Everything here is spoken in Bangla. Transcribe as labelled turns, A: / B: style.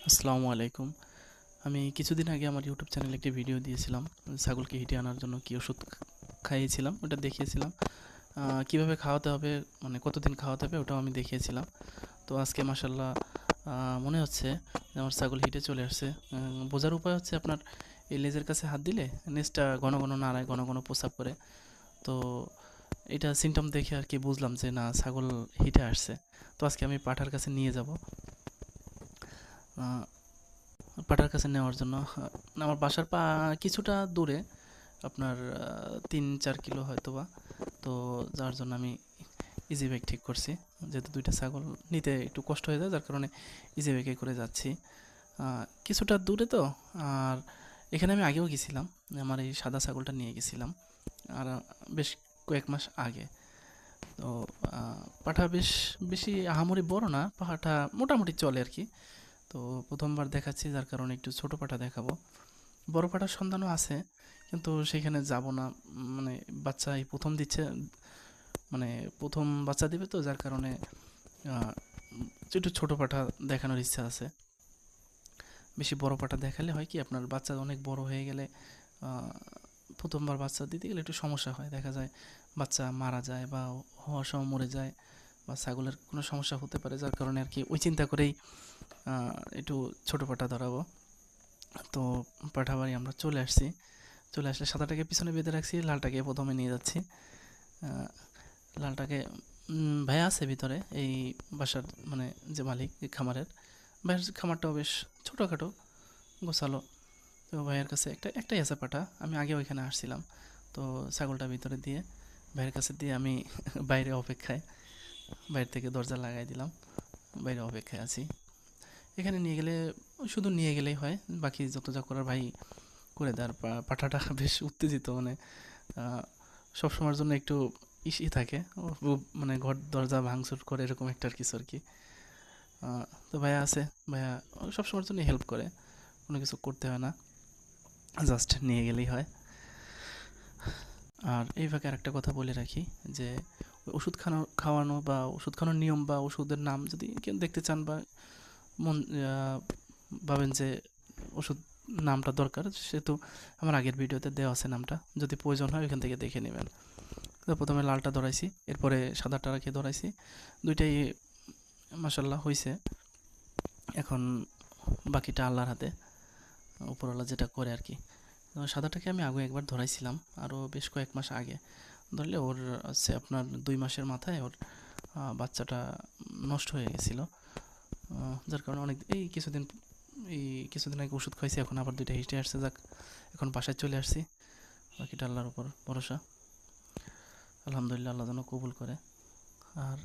A: আসসালামু আলাইকুম। আমি কিছুদিন আগে আমার ইউটিউব চ্যানেলে একটি ভিডিও দিয়েছিলাম। ছাগলকে হিটে আনার জন্য কী ওষুধ খাইয়েছিলাম, ওটা দেখিয়েছিলাম। কীভাবে খাওয়াতে হবে, মানে কতদিন খাওয়াতে হবে, ওটাও আমি দেখিয়েছিলাম। তো আজকে মাশাআল্লাহ মনে হচ্ছে যে আমার ছাগল হিটে চলে আসছে। বোঝার উপায় হচ্ছে আপনার এই লেজের কাছে হাত দিলে লেজটা ঘন ঘন নাড়ায়, ঘন ঘন প্রস্রাব করে। তো এটা সিমটম দেখে আর কি বুঝলাম যে না, ছাগল হিটে আসছে। তো আজকে আমি পাঠার কাছে নিয়ে যাব। পাঠার কাছে নেওয়ার জন্য আমার বাসার কিছুটা দূরে, আপনার ৩-৪ কিলো হয়তোবা। তো যার জন্য আমি ইজি বাইক ঠিক করছি, যেহেতু দুইটা ছাগল নিতে একটু কষ্ট হয়ে যায়, যার কারণে ইজি বাইকে করে যাচ্ছি। কিছুটা দূরে তো। আর এখানে আমি আগেও গেছিলাম, আমার এই সাদা ছাগলটা নিয়ে গেছিলাম আর বেশ কয়েক মাস আগে। তো পাঠা বেশ বেশি আহামরি বড় না, পাঠাটা মোটামুটি চলে আর কি। তো প্রথমবার দেখাচ্ছি, যার কারণে একটু ছোট পাঠা দেখাবো। বড় পাঠার সন্ধানও আছে, কিন্তু সেখানে যাব না। মানে বাচ্চা এই প্রথম দিচ্ছে, মানে প্রথম বাচ্চা দিবে, তো যার কারণে আহ, একটু ছোট পাঠা দেখানোর ইচ্ছা আছে। বেশি বড় পাঠা দেখালে হয় কি, আপনার বাচ্চা অনেক বড় হয়ে গেলে আহ, প্রথমবার বাচ্চা দিতে গেলে একটু সমস্যা হয়, দেখা যায় বাচ্চা মারা যায় বা হওয়ার সময় মরে যায়, বা ছাগলের কোনো সমস্যা হতে পারে, যার কারণে আর কি ওই চিন্তা করেই একটু ছোট পাঠা ধরাবো। তো পাঠা বাড়ি আমরা চলে আসছি। চলে আসলে সাদাটাকে পিছনে বেঁধে রাখছি, লালটাকে প্রথমে নিয়ে যাচ্ছি। আহ, লালটাকে ভাইয়া আছে ভিতরে, এই বাসার মানে যে মালিক এই খামারের, ভাইয়ের খামারটাও বেশ ছোটোখাটো, গোছালো। তো ভাইয়ের কাছে একটাই আছে পাঠা, আমি আগে ওইখানে আসছিলাম। তো ছাগলটা ভিতরে দিয়ে ভাইয়ের কাছে দিয়ে আমি বাইরে অপেক্ষায়, বাইরে থেকে দরজা লাগাই দিলাম, বাইরে অপেক্ষায় আছি। এখানে নিয়ে গেলে শুধু নিয়ে গেলেই হয়, বাকি যত যা করার ভাই করে দেয়। আর পাঠাটা বেশ উত্তেজিত, মানে সবসময়ের জন্য একটু থাকে মানে ঘর দরজা ভাঙচুর করে, এরকম একটা আর কিছু আর কি। তো ভাইয়া আছে, ভাইয়া সবসময়ের জন্য হেল্প করে, কোনো কিছু করতে হয় না, জাস্ট নিয়ে গেলেই হয়। আর এই ফাঁকে আরেকটা কথা বলে রাখি, যে ওষুধ খাওয়ানো বা ওষুধ খাওয়ানোর নিয়ম বা ওষুধের নাম যদি কেউ দেখতে চান, বা মন ভাবেন যে ওষুধ নামটা দরকার, সেহেতু আমার আগের ভিডিওতে দেওয়া আছে নামটা, যদি প্রয়োজন হয় ওইখান থেকে দেখে নেবেন। তো প্রথমে লালটা ধরাইছি, এরপরে সাদাটা রেখে ধরাইছি, দুইটাই মাসাল্লাহ হয়েছে। এখন বাকিটা আল্লাহর হাতে, উপরওয়ালা যেটা করে আর কি। তো সাদাটাকে আমি আগে একবার ধরাইছিলাম, আরও বেশ কয়েক মাস আগে ধরলে, ওর হচ্ছে আপনার 2 মাসের মাথায় ওর বাচ্চাটা নষ্ট হয়ে গেছিলো। যার কারণে কিছুদিন আগে ওষুধ খাইছি, এখন আবার দুইটা হিস্টে আসছে। যাক, এখন বাসায় চলে আসছি, বাকিটা আল্লাহর উপর ভরসা। আলহামদুলিল্লাহ, আল্লাহ যেন কবুল করে। আর